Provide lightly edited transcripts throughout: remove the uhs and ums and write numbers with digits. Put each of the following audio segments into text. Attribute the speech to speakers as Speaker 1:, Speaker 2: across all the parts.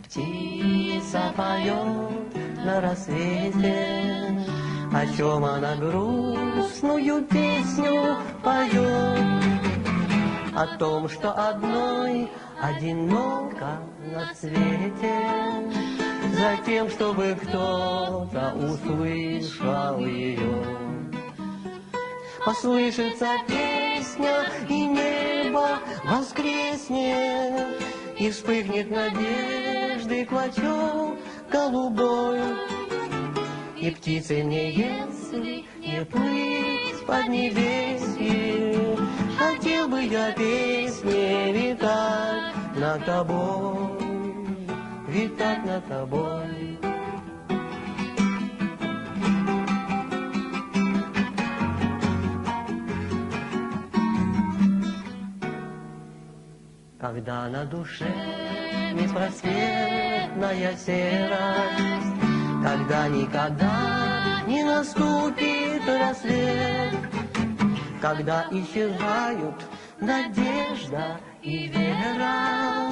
Speaker 1: птица поет на рассвете, о чем она грустную песню поет. О том, что одной одиноко на свете, за тем, чтобы кто-то услышал ее. Послышится песня, и небо воскреснет, и вспыхнет надежды клочок голубой. И птицы мне, если не плыть под небесье, хотел бы я песни витать над тобой, витать над тобой. Когда на душе беспросветная серость, когда никогда не наступит рассвет, когда исчезают надежда и вера,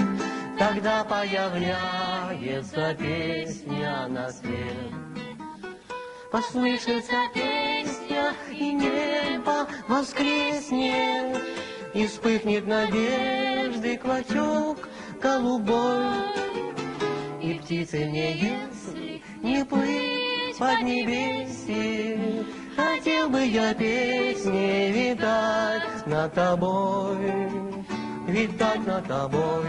Speaker 1: тогда появляется песня на свет. Послышится песня, и небо воскреснет, и вспыхнет надежды клочок голубой. И птицы мне, если не плыть под небесье, хотел бы я песни витать над тобой, витать над тобой.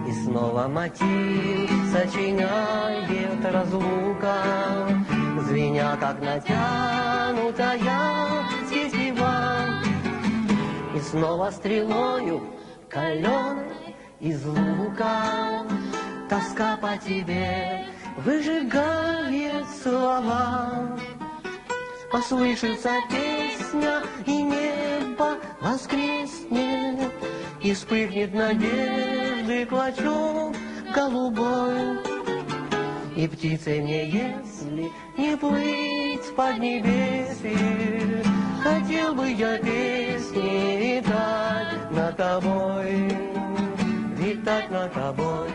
Speaker 1: И снова мотив сочиняет разлука, звеня, как натянутая тетива. И снова стрелою каленой из лука тоска по тебе выжигает слова. Послышится песня, и небо воскреснет, и вспыхнет надежды клочок голубой. И птицей мне, если не плыть под небесье, хотел бы я песни витать над тобой, витать над тобой.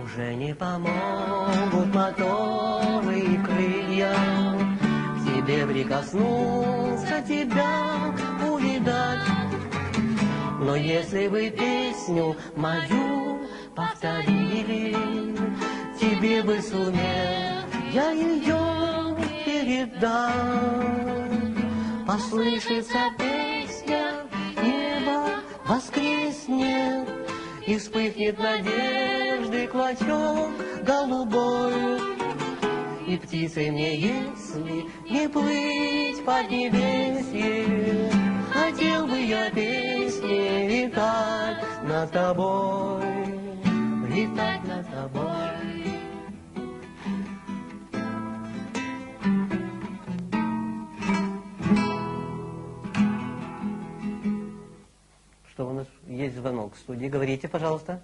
Speaker 1: Уже не помогут моторы и крылья, к тебе прикоснуться, тебя увидать. Но если вы песню мою повторили, тебе бы сумел я ее передам. Послышится песня, небо воскреснет, и вспыхнет надежды клочок голубой. И птицей мне, если не плыть под небесье, хотел бы я песни витать над тобой, витать над тобой. Что у нас есть звонок в студии? Говорите, пожалуйста.